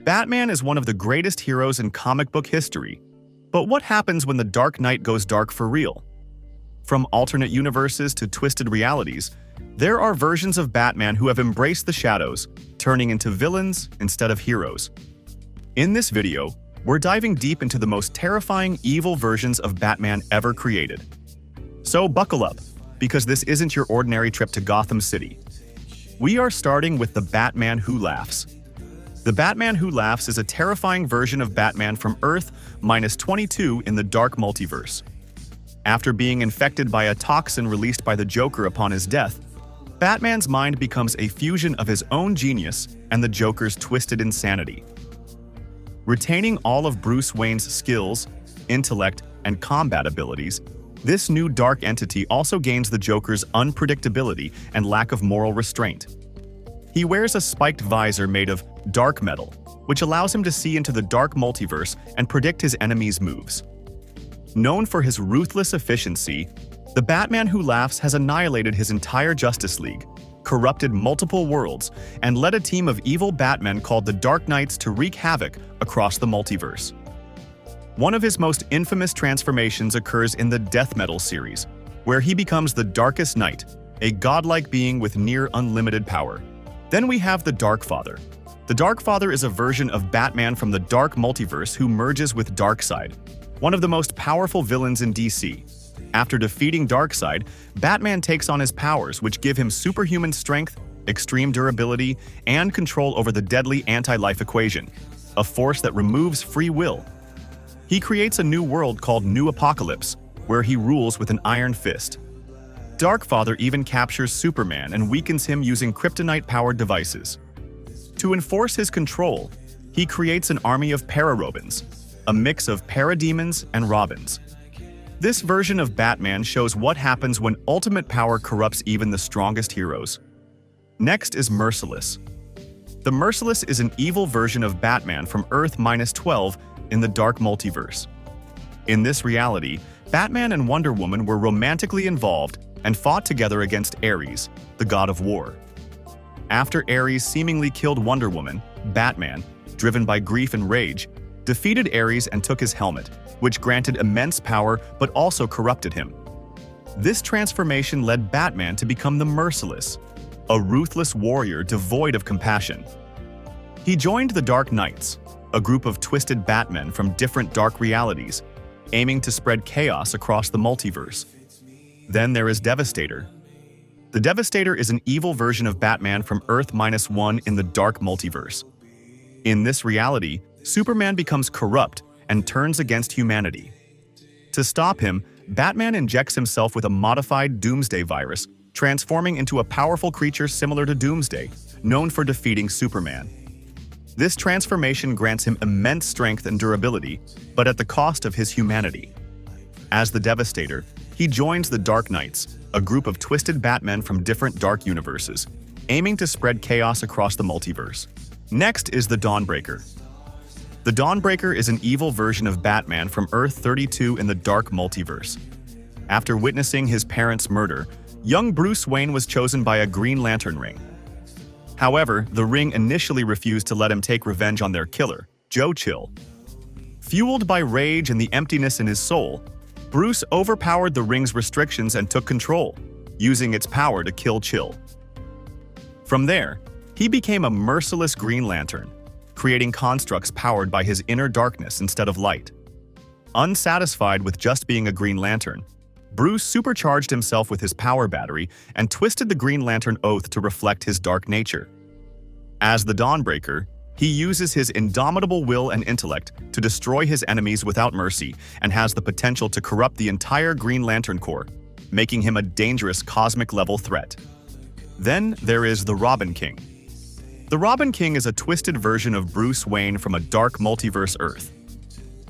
Batman is one of the greatest heroes in comic book history. But what happens when the Dark Knight goes dark for real? From alternate universes to twisted realities, there are versions of Batman who have embraced the shadows, turning into villains instead of heroes. In this video, we're diving deep into the most terrifying evil versions of Batman ever created. So buckle up, because this isn't your ordinary trip to Gotham City. We are starting with the Batman Who Laughs. The Batman Who Laughs is a terrifying version of Batman from Earth-22 in the dark multiverse. After being infected by a toxin released by the Joker upon his death, Batman's mind becomes a fusion of his own genius and the Joker's twisted insanity. Retaining all of Bruce Wayne's skills, intellect, and combat abilities, this new dark entity also gains the Joker's unpredictability and lack of moral restraint. He wears a spiked visor made of dark metal, which allows him to see into the dark multiverse and predict his enemies' moves. Known for his ruthless efficiency, the Batman Who Laughs has annihilated his entire Justice League, corrupted multiple worlds, and led a team of evil Batmen called the Dark Knights to wreak havoc across the multiverse. One of his most infamous transformations occurs in the Death Metal series, where he becomes the Darkest Knight, a godlike being with near unlimited power. Then we have the Dark Father. The Dark Father is a version of Batman from the dark multiverse who merges with Darkseid, one of the most powerful villains in DC. After defeating Darkseid, Batman takes on his powers, which give him superhuman strength, extreme durability, and control over the deadly anti-life equation, a force that removes free will. He creates a new world called New Apocalypse, where he rules with an iron fist. Darkfather even captures Superman and weakens him using kryptonite-powered devices. To enforce his control, he creates an army of Pararobins, a mix of parademons and Robins. This version of Batman shows what happens when ultimate power corrupts even the strongest heroes. Next is Merciless. The Merciless is an evil version of Batman from Earth-12 in the dark multiverse. In this reality, Batman and Wonder Woman were romantically involved and fought together against Ares, the god of war. After Ares seemingly killed Wonder Woman, Batman, driven by grief and rage, defeated Ares and took his helmet, which granted immense power but also corrupted him. This transformation led Batman to become the Merciless, a ruthless warrior devoid of compassion. He joined the Dark Knights, a group of twisted Batmen from different dark realities, aiming to spread chaos across the multiverse. Then there is Devastator. The Devastator is an evil version of Batman from Earth-1 in the dark multiverse. In this reality, Superman becomes corrupt and turns against humanity. To stop him, Batman injects himself with a modified Doomsday virus, transforming into a powerful creature similar to Doomsday, known for defeating Superman. This transformation grants him immense strength and durability, but at the cost of his humanity. As the Devastator, he joins the Dark Knights, a group of twisted Batmen from different dark universes, aiming to spread chaos across the multiverse. Next is the Dawnbreaker. The Dawnbreaker is an evil version of Batman from Earth-32 in the dark multiverse. After witnessing his parents' murder, young Bruce Wayne was chosen by a Green Lantern ring. However, the ring initially refused to let him take revenge on their killer, Joe Chill. Fueled by rage and the emptiness in his soul, Bruce overpowered the ring's restrictions and took control, using its power to kill Chill. From there, he became a merciless Green Lantern, creating constructs powered by his inner darkness instead of light. Unsatisfied with just being a Green Lantern, Bruce supercharged himself with his power battery and twisted the Green Lantern oath to reflect his dark nature. As the Dawnbreaker, he uses his indomitable will and intellect to destroy his enemies without mercy and has the potential to corrupt the entire Green Lantern Corps, making him a dangerous cosmic-level threat. Then there is the Robin King. The Robin King is a twisted version of Bruce Wayne from a dark multiverse Earth.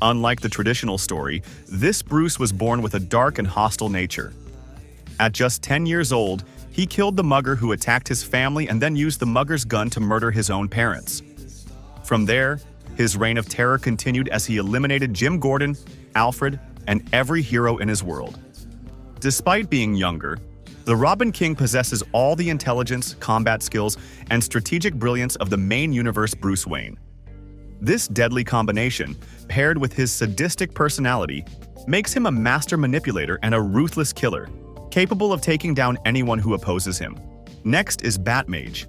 Unlike the traditional story, this Bruce was born with a dark and hostile nature. At just 10 years old, he killed the mugger who attacked his family and then used the mugger's gun to murder his own parents. From there, his reign of terror continued as he eliminated Jim Gordon, Alfred, and every hero in his world. Despite being younger, the Robin King possesses all the intelligence, combat skills, and strategic brilliance of the main universe Bruce Wayne. This deadly combination, paired with his sadistic personality, makes him a master manipulator and a ruthless killer, capable of taking down anyone who opposes him. Next is Batmage.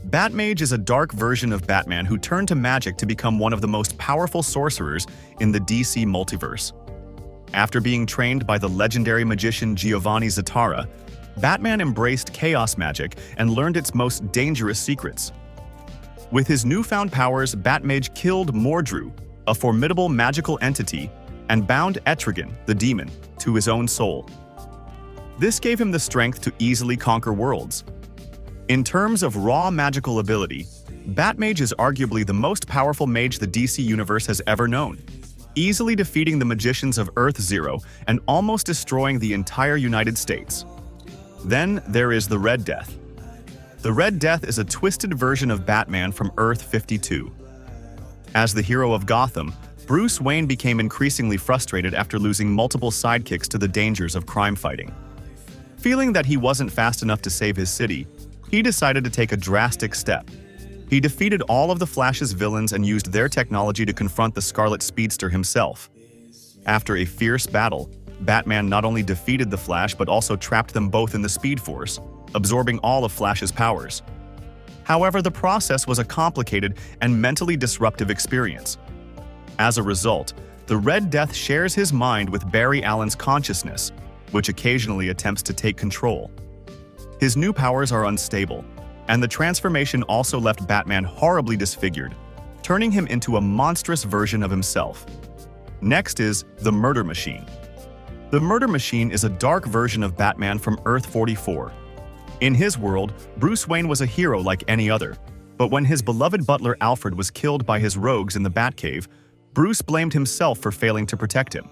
Batmage is a dark version of Batman who turned to magic to become one of the most powerful sorcerers in the DC multiverse. After being trained by the legendary magician Giovanni Zatara, Batman embraced chaos magic and learned its most dangerous secrets. With his newfound powers, Batmage killed Mordru, a formidable magical entity, and bound Etrigan, the demon, to his own soul. This gave him the strength to easily conquer worlds. In terms of raw magical ability, Batmage is arguably the most powerful mage the DC universe has ever known, easily defeating the magicians of Earth-Zero and almost destroying the entire United States. Then there is the Red Death. The Red Death is a twisted version of Batman from Earth-52. As the hero of Gotham, Bruce Wayne became increasingly frustrated after losing multiple sidekicks to the dangers of crime fighting. Feeling that he wasn't fast enough to save his city, he decided to take a drastic step. He defeated all of the Flash's villains and used their technology to confront the Scarlet Speedster himself. After a fierce battle, Batman not only defeated the Flash but also trapped them both in the Speed Force, absorbing all of Flash's powers. However, the process was a complicated and mentally disruptive experience. As a result, the Red Death shares his mind with Barry Allen's consciousness, which occasionally attempts to take control. His new powers are unstable, and the transformation also left Batman horribly disfigured, turning him into a monstrous version of himself. Next is the Murder Machine. The Murder Machine is a dark version of Batman from Earth-44. In his world, Bruce Wayne was a hero like any other, but when his beloved butler Alfred was killed by his rogues in the Batcave, Bruce blamed himself for failing to protect him.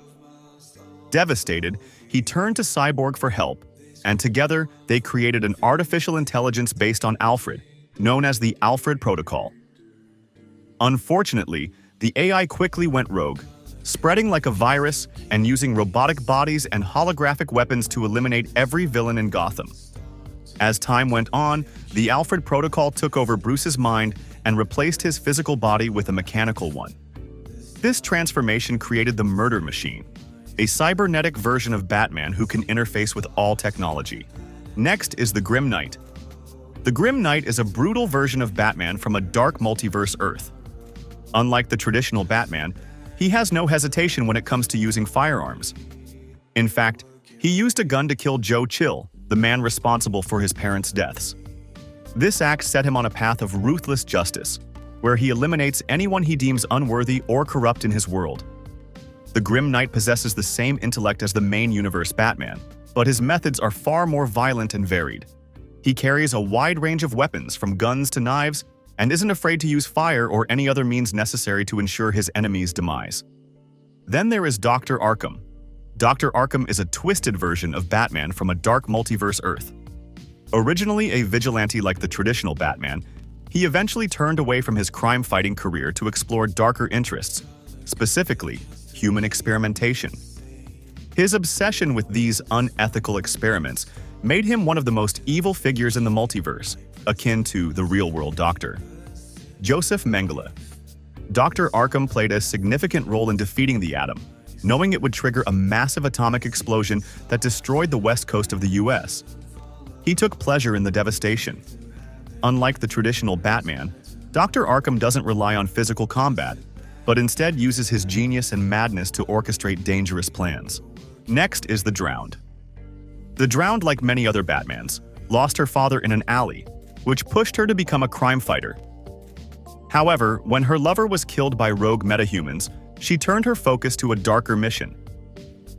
Devastated, he turned to Cyborg for help, and together they created an artificial intelligence based on Alfred, known as the Alfred Protocol. Unfortunately, the AI quickly went rogue, spreading like a virus and using robotic bodies and holographic weapons to eliminate every villain in Gotham. As time went on, the Alfred Protocol took over Bruce's mind and replaced his physical body with a mechanical one. This transformation created the Murder Machine, a cybernetic version of Batman who can interface with all technology. Next is the Grim Knight. The Grim Knight is a brutal version of Batman from a dark multiverse Earth. Unlike the traditional Batman, he has no hesitation when it comes to using firearms. In fact, he used a gun to kill Joe Chill, the man responsible for his parents' deaths. This act set him on a path of ruthless justice, where he eliminates anyone he deems unworthy or corrupt in his world. The Grim Knight possesses the same intellect as the main universe Batman, but his methods are far more violent and varied. He carries a wide range of weapons, from guns to knives, and isn't afraid to use fire or any other means necessary to ensure his enemy's demise. Then there is Dr. Arkham. Dr. Arkham is a twisted version of Batman from a dark multiverse Earth. Originally a vigilante like the traditional Batman, he eventually turned away from his crime-fighting career to explore darker interests, specifically human experimentation. His obsession with these unethical experiments made him one of the most evil figures in the multiverse, akin to the real-world Doctor. Joseph Mengele. Dr. Arkham played a significant role in defeating the Atom, knowing it would trigger a massive atomic explosion that destroyed the west coast of the US. He took pleasure in the devastation. Unlike the traditional Batman, Dr. Arkham doesn't rely on physical combat, but instead uses his genius and madness to orchestrate dangerous plans. Next is the Drowned. The Drowned, like many other Batmans, lost her father in an alley, which pushed her to become a crime fighter. However, when her lover was killed by rogue metahumans, she turned her focus to a darker mission.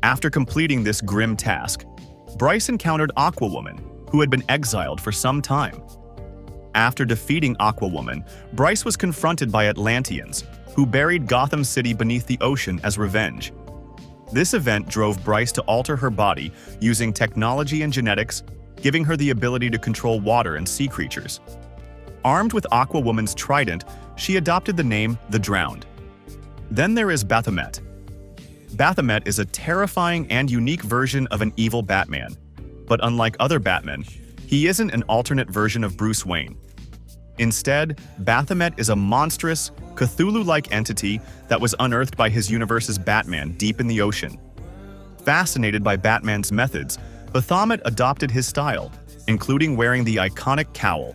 After completing this grim task, Bryce encountered Aquawoman, who had been exiled for some time. After defeating Aquawoman, Bryce was confronted by Atlanteans, who buried Gotham City beneath the ocean as revenge. This event drove Bryce to alter her body using technology and genetics, giving her the ability to control water and sea creatures. Armed with Aquawoman's trident, she adopted the name The Drowned. Then there is Baphomet. Baphomet is a terrifying and unique version of an evil Batman, but unlike other Batmen, he isn't an alternate version of Bruce Wayne. Instead, Baphomet is a monstrous, Cthulhu-like entity that was unearthed by his universe's Batman deep in the ocean. Fascinated by Batman's methods, Baphomet adopted his style, including wearing the iconic cowl.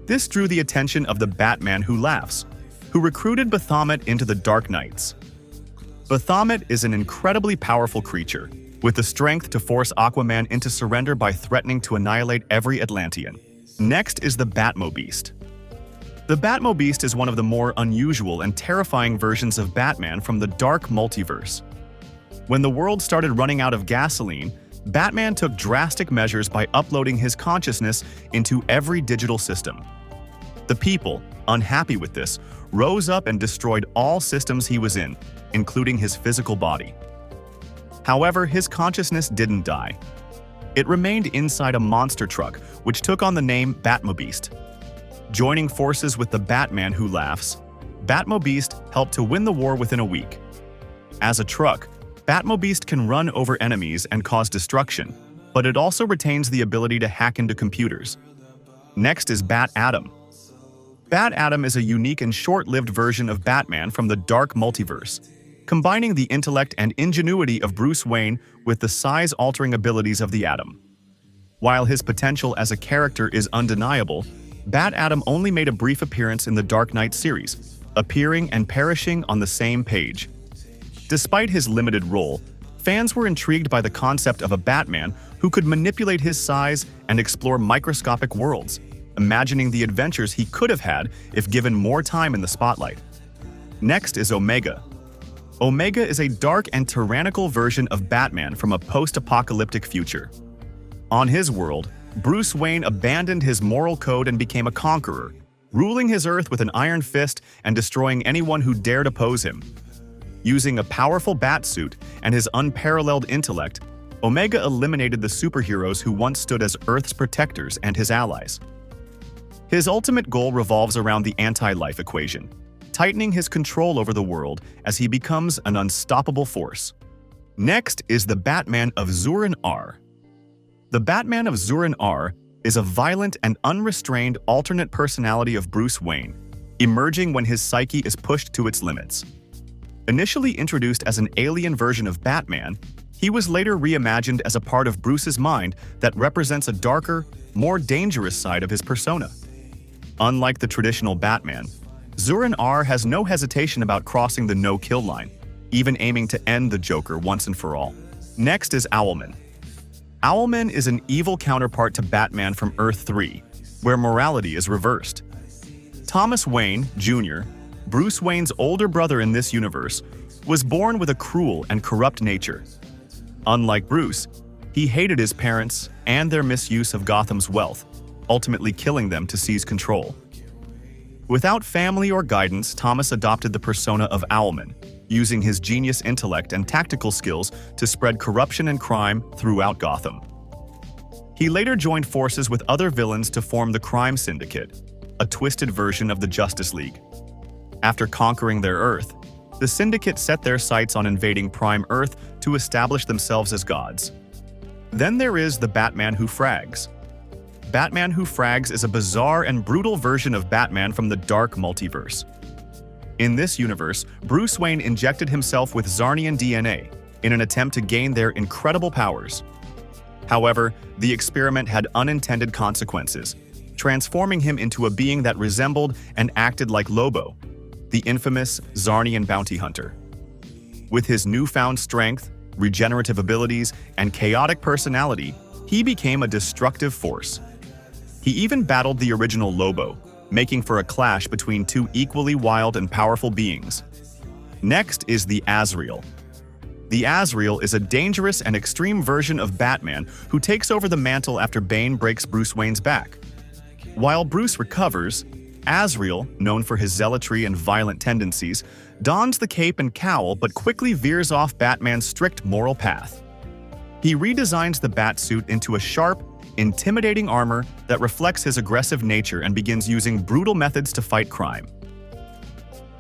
This drew the attention of the Batman Who Laughs, who recruited Baphomet into the Dark Knights. Baphomet is an incredibly powerful creature, with the strength to force Aquaman into surrender by threatening to annihilate every Atlantean. Next is the Batmobeast. The Batmobeast is one of the more unusual and terrifying versions of Batman from the dark multiverse. When the world started running out of gasoline, Batman took drastic measures by uploading his consciousness into every digital system. The people, unhappy with this, rose up and destroyed all systems he was in, including his physical body. However, his consciousness didn't die. It remained inside a monster truck, which took on the name Batmobeast. Joining forces with the Batman Who Laughs, Batmobeast helped to win the war within a week. As a truck, Batmobeast can run over enemies and cause destruction, but it also retains the ability to hack into computers. Next is Bat-Atom. Bat-Atom is a unique and short-lived version of Batman from the dark multiverse, combining the intellect and ingenuity of Bruce Wayne with the size-altering abilities of the Atom. While his potential as a character is undeniable, Bat-Atom only made a brief appearance in the Dark Knight series, appearing and perishing on the same page. Despite his limited role, fans were intrigued by the concept of a Batman who could manipulate his size and explore microscopic worlds, imagining the adventures he could have had if given more time in the spotlight. Next is Omega. Omega is a dark and tyrannical version of Batman from a post-apocalyptic future. On his world, Bruce Wayne abandoned his moral code and became a conqueror, ruling his Earth with an iron fist and destroying anyone who dared oppose him. Using a powerful batsuit and his unparalleled intellect, Omega eliminated the superheroes who once stood as Earth's protectors and his allies. His ultimate goal revolves around the anti-life equation, tightening his control over the world as he becomes an unstoppable force. Next is the Batman of Zur-En-Arrh. The Batman of Zur-En-Arrh is a violent and unrestrained alternate personality of Bruce Wayne, emerging when his psyche is pushed to its limits. Initially introduced as an alien version of Batman, he was later reimagined as a part of Bruce's mind that represents a darker, more dangerous side of his persona. Unlike the traditional Batman, Zur-En-Arrh has no hesitation about crossing the no-kill line, even aiming to end the Joker once and for all. Next is Owlman. Owlman is an evil counterpart to Batman from Earth 3, where morality is reversed. Thomas Wayne, Jr., Bruce Wayne's older brother in this universe, was born with a cruel and corrupt nature. Unlike Bruce, he hated his parents and their misuse of Gotham's wealth, ultimately killing them to seize control. Without family or guidance, Thomas adopted the persona of Owlman, using his genius intellect and tactical skills to spread corruption and crime throughout Gotham. He later joined forces with other villains to form the Crime Syndicate, a twisted version of the Justice League. After conquering their Earth, the Syndicate set their sights on invading Prime Earth to establish themselves as gods. Then there is the Batman Who Frags. Batman Who Frags is a bizarre and brutal version of Batman from the dark multiverse. In this universe, Bruce Wayne injected himself with Zarnian DNA in an attempt to gain their incredible powers. However, the experiment had unintended consequences, transforming him into a being that resembled and acted like Lobo, the infamous Zarnian bounty hunter. With his newfound strength, regenerative abilities, and chaotic personality, he became a destructive force. He even battled the original Lobo, making for a clash between two equally wild and powerful beings. Next is the Azrael. The Azrael is a dangerous and extreme version of Batman who takes over the mantle after Bane breaks Bruce Wayne's back. While Bruce recovers, Azrael, known for his zealotry and violent tendencies, dons the cape and cowl but quickly veers off Batman's strict moral path. He redesigns the Batsuit into a sharp, intimidating armor that reflects his aggressive nature and begins using brutal methods to fight crime.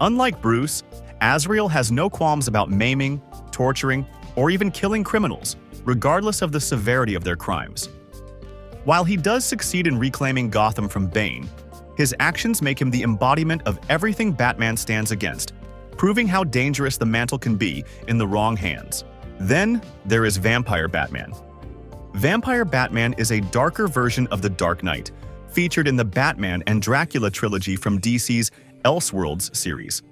Unlike Bruce, Azrael has no qualms about maiming, torturing, or even killing criminals, regardless of the severity of their crimes. While he does succeed in reclaiming Gotham from Bane, His actions make him the embodiment of everything Batman stands against, proving how dangerous the mantle can be in the wrong hands. Then, there is Vampire Batman. Vampire Batman is a darker version of the Dark Knight, featured in the Batman and Dracula trilogy from DC's Elseworlds series.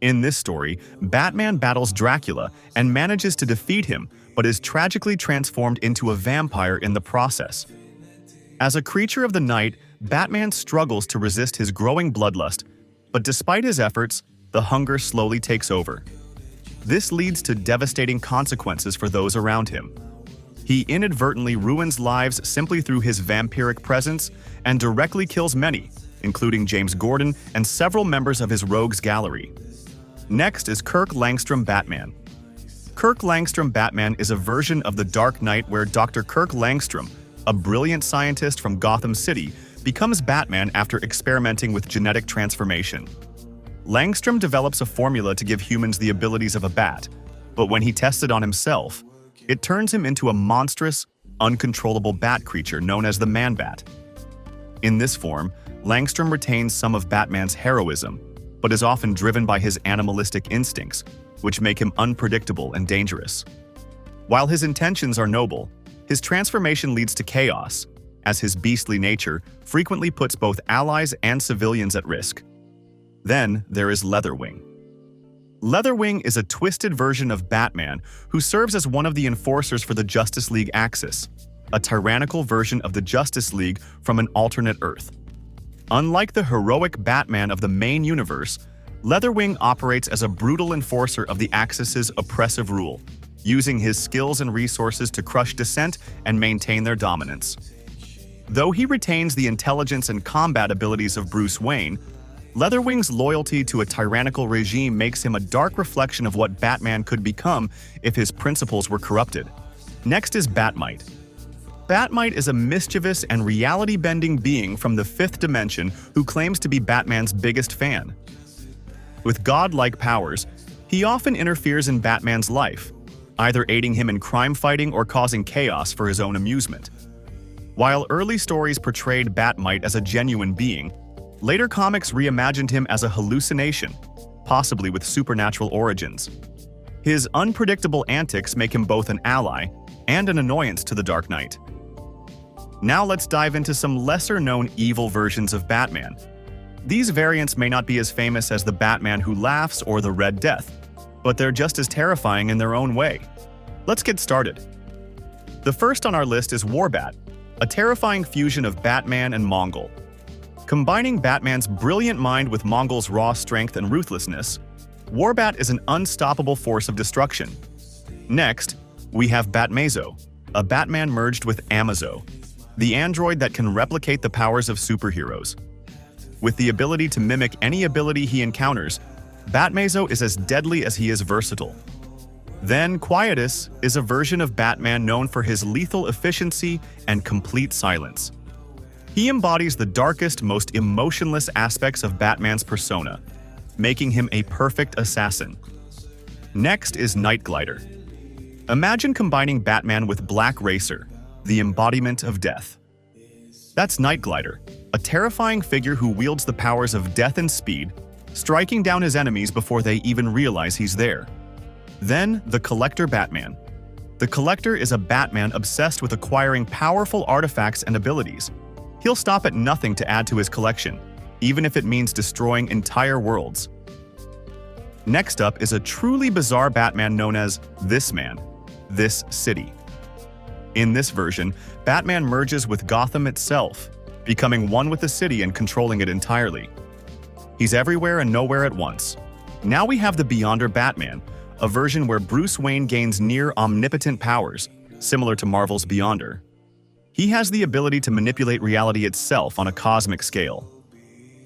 In this story, Batman battles Dracula and manages to defeat him, but is tragically transformed into a vampire in the process. As a creature of the night, Batman struggles to resist his growing bloodlust, but despite his efforts, the hunger slowly takes over. This leads to devastating consequences for those around him. He inadvertently ruins lives simply through his vampiric presence and directly kills many, including James Gordon and several members of his rogues gallery. Next is Kirk Langstrom Batman. Kirk Langstrom Batman is a version of the Dark Knight where Dr. Kirk Langstrom, a brilliant scientist from Gotham City, becomes Batman after experimenting with genetic transformation. Langstrom develops a formula to give humans the abilities of a bat, but when he tests it on himself, it turns him into a monstrous, uncontrollable bat creature known as the Man-Bat. In this form, Langstrom retains some of Batman's heroism, but is often driven by his animalistic instincts, which make him unpredictable and dangerous. While his intentions are noble, his transformation leads to chaos, as his beastly nature frequently puts both allies and civilians at risk. Then there is Leatherwing. Leatherwing is a twisted version of Batman who serves as one of the enforcers for the Justice League Axis, a tyrannical version of the Justice League from an alternate Earth. Unlike the heroic Batman of the main universe, Leatherwing operates as a brutal enforcer of the Axis's oppressive rule, using his skills and resources to crush dissent and maintain their dominance. Though he retains the intelligence and combat abilities of Bruce Wayne, Leatherwing's loyalty to a tyrannical regime makes him a dark reflection of what Batman could become if his principles were corrupted. Next is Batmite. Batmite is a mischievous and reality-bending being from the fifth dimension who claims to be Batman's biggest fan. With godlike powers, he often interferes in Batman's life, either aiding him in crime fighting or causing chaos for his own amusement. While early stories portrayed Batmite as a genuine being, later comics reimagined him as a hallucination, possibly with supernatural origins. His unpredictable antics make him both an ally and an annoyance to the Dark Knight. Now let's dive into some lesser-known evil versions of Batman. These variants may not be as famous as the Batman Who Laughs or the Red Death, but they're just as terrifying in their own way. Let's get started. The first on our list is Warbat, a terrifying fusion of Batman and Mongol. Combining Batman's brilliant mind with Mongol's raw strength and ruthlessness, Warbat is an unstoppable force of destruction. Next, we have Batmazo, a Batman merged with Amazo, the android that can replicate the powers of superheroes. With the ability to mimic any ability he encounters, Batmazo is as deadly as he is versatile. Then Quietus is a version of Batman known for his lethal efficiency and complete silence. He embodies the darkest, most emotionless aspects of Batman's persona, making him a perfect assassin. Next is Night Glider. Imagine combining Batman with Black Racer, the embodiment of death. That's Night Glider, a terrifying figure who wields the powers of death and speed, striking down his enemies before they even realize he's there. Then, the Collector Batman. The Collector is a Batman obsessed with acquiring powerful artifacts and abilities. He'll stop at nothing to add to his collection, even if it means destroying entire worlds. Next up is a truly bizarre Batman known as This Man, This City. In this version, Batman merges with Gotham itself, becoming one with the city and controlling it entirely. He's everywhere and nowhere at once. Now we have the Beyonder Batman, a version where Bruce Wayne gains near-omnipotent powers, similar to Marvel's Beyonder. He has the ability to manipulate reality itself on a cosmic scale.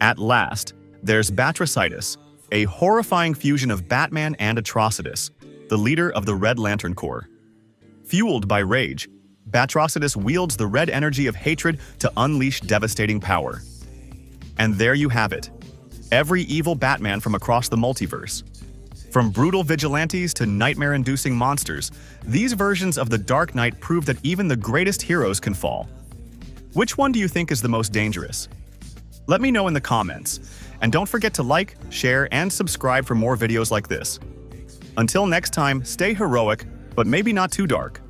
At last, there's Batracitus, a horrifying fusion of Batman and Atrocitus, the leader of the Red Lantern Corps. Fueled by rage, Batracitus wields the red energy of hatred to unleash devastating power. And there you have it, every evil Batman from across the multiverse. From brutal vigilantes to nightmare-inducing monsters, these versions of the Dark Knight prove that even the greatest heroes can fall. Which one do you think is the most dangerous? Let me know in the comments. And don't forget to like, share, and subscribe for more videos like this. Until next time, stay heroic, but maybe not too dark.